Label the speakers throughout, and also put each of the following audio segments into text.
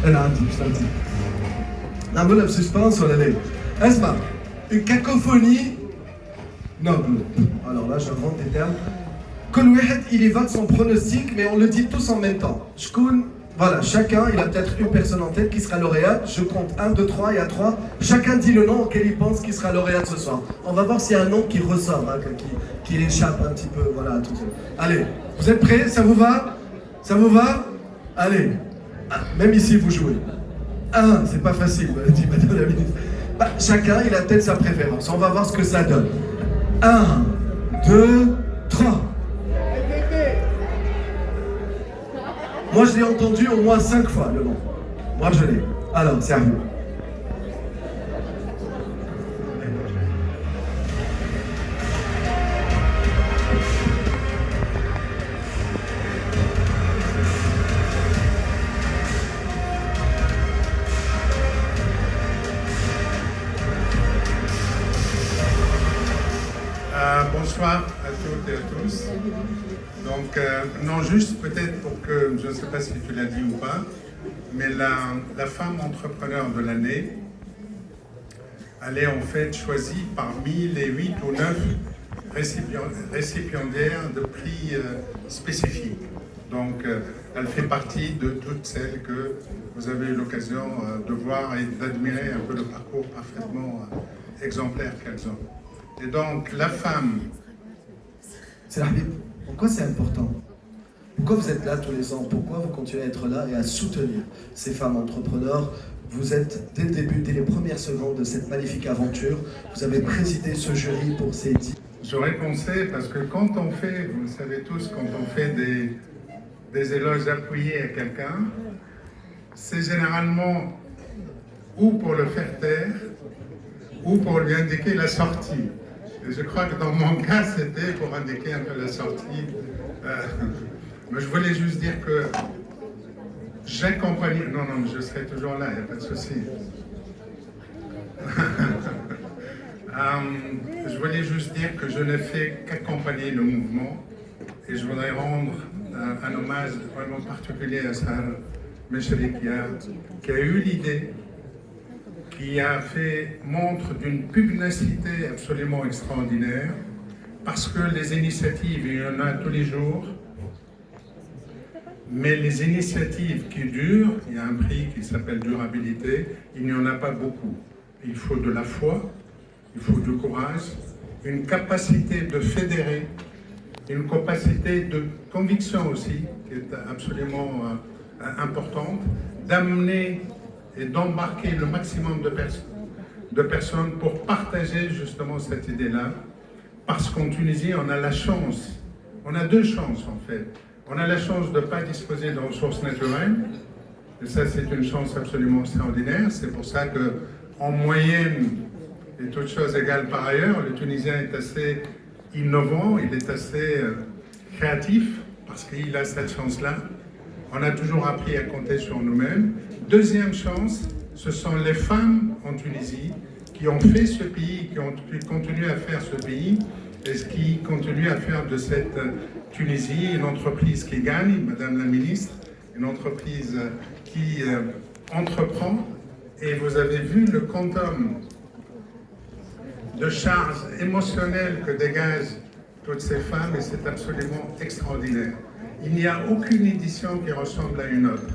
Speaker 1: انا عندي مش عندي نعملها بسسبانس ولا لا؟ اسمع une cacophonie noble. Alors là j'invente des termes. كل واحد il évoque son pronostic mais on le dit tous en même temps. شكون voilà, chacun, il a peut-être une personne en tête qui sera lauréate. Je compte 1, 2, 3 et à 3. Chacun dit le nom auquel il pense qu'il sera lauréate ce soir. On va voir s'il y a un nom qui ressort, hein, qui échappe un petit peu. Voilà, tout ça. Allez, vous êtes prêts? Ça vous va? Ça vous va? Allez. Ah, même ici, vous jouez. 1, c'est pas facile, dit madame la ministre. Bah, chacun, il a peut-être sa préférence. On va voir ce que ça donne. 1, 2, 3. Moi, je l'ai entendu au moins 5 fois, le nom. Moi, je l'ai. Alors, sérieux.
Speaker 2: Bonsoir à toutes et à tous. Donc, non, juste peut-être pour que, je ne sais pas si tu l'as dit ou pas, mais la femme entrepreneur de l'année, elle est en fait choisie parmi les 8 ou 9 récipiendaires de prix spécifiques. Donc, elle fait partie de toutes celles que vous avez eu l'occasion de voir et d'admirer un peu le parcours parfaitement exemplaire qu'elles ont. Et donc, la femme...
Speaker 1: C'est Habib, pourquoi c'est important? Pourquoi vous êtes là tous les ans? Pourquoi vous continuez à être là et à soutenir ces femmes entrepreneurs? Vous êtes, dès le début, dès les premières secondes de cette magnifique aventure, vous avez présidé ce jury pour ces 10...
Speaker 2: J'aurais pensé, parce que quand on fait, vous le savez tous, quand on fait des éloges appuyés à quelqu'un, c'est généralement ou pour le faire taire, ou pour lui indiquer la sortie. Et je crois que dans mon cas, c'était pour indiquer un peu la sortie. Mais je voulais juste dire que j'accompagne... Non, non, je serai toujours là, il n'y a pas de souci. Je voulais juste dire que je n'ai fait qu'accompagner le mouvement et je voudrais rendre un hommage vraiment particulier à Sahar Mecheri qui a eu l'idée, qui a fait montre d'une pugnacité absolument extraordinaire, parce que les initiatives, il y en a tous les jours, mais les initiatives qui durent, il y a un prix qui s'appelle durabilité, il n'y en a pas beaucoup. Il faut de la foi, il faut du courage, une capacité de fédérer, une capacité de conviction aussi, qui est absolument importante, d'amener et d'embarquer le maximum de personnes pour partager justement cette idée-là. Parce qu'en Tunisie, on a la chance, on a deux chances en fait. On a la chance de ne pas disposer de ressources naturelles, et ça c'est une chance absolument extraordinaire. C'est pour ça qu'en moyenne, et toutes choses égales par ailleurs, le Tunisien est assez innovant, il est assez créatif, parce qu'il a cette chance-là. On a toujours appris à compter sur nous-mêmes. Deuxième chance, ce sont les femmes en Tunisie qui ont fait ce pays, qui continuent à faire ce pays, et qui continuent à faire de cette Tunisie une entreprise qui gagne, Madame la Ministre, une entreprise qui entreprend. Et vous avez vu le quantum de charge émotionnelle que dégagent toutes ces femmes, et c'est absolument extraordinaire. Il n'y a aucune édition qui ressemble à une autre.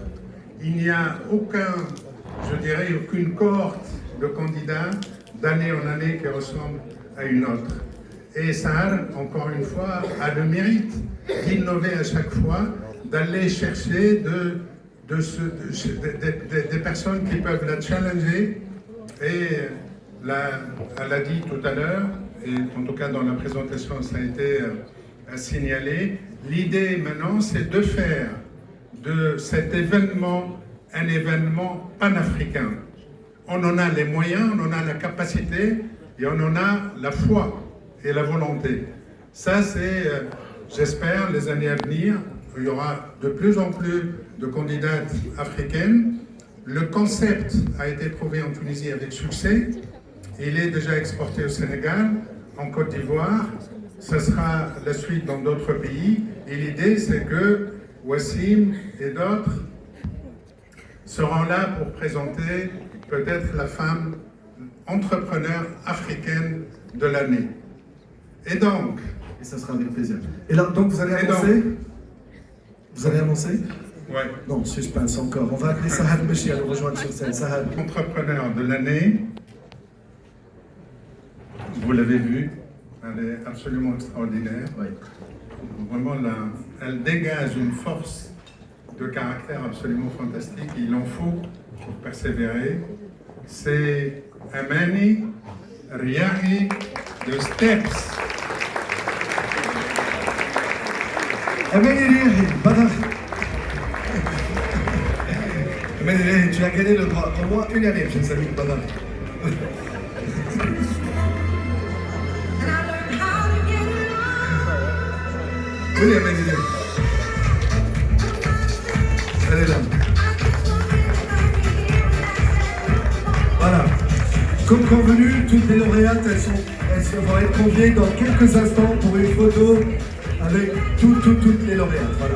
Speaker 2: Il n'y a aucune cohorte de candidats d'année en année qui ressemble à une autre. Et Sahar, encore une fois, a le mérite d'innover à chaque fois, d'aller chercher des personnes qui peuvent la challenger. Et elle a dit tout à l'heure, et en tout cas dans la présentation ça a été signalé, l'idée maintenant c'est de faire de cet événement un événement panafricain. On en a les moyens, on en a la capacité et on en a la foi et la volonté. Ça c'est, j'espère, les années à venir, il y aura de plus en plus de candidates africaines. Le concept a été prouvé en Tunisie avec succès. Il est déjà exporté au Sénégal, en Côte d'Ivoire. Ça sera la suite dans d'autres pays. Et l'idée, c'est que Wassim et d'autres seront là pour présenter peut-être la femme entrepreneur africaine de l'année. Et donc...
Speaker 1: Et ça sera avec plaisir. Et là, donc vous allez annoncer? Vous allez annoncer?
Speaker 2: Ouais.
Speaker 1: Non, suspense encore. On va appeler Sahad Meshi à nous rejoindre sur scène. Sahad.
Speaker 2: Entrepreneur de l'année, vous l'avez vu, elle est absolument extraordinaire.
Speaker 1: Oui.
Speaker 2: Vraiment, là, elle dégage une force de caractère absolument fantastique. Il en faut pour persévérer. C'est Amani Riahi de Steps.
Speaker 1: Amani Riahi, Badar. Amani Riahi, tu as gagné le droit. Au moins une année, je salue Badar. Oui, Amani Riahi. Elle est là. Voilà. Comme convenu, toutes les lauréates, elles vont être conviées dans quelques instants pour une photo avec toutes les lauréates. Voilà.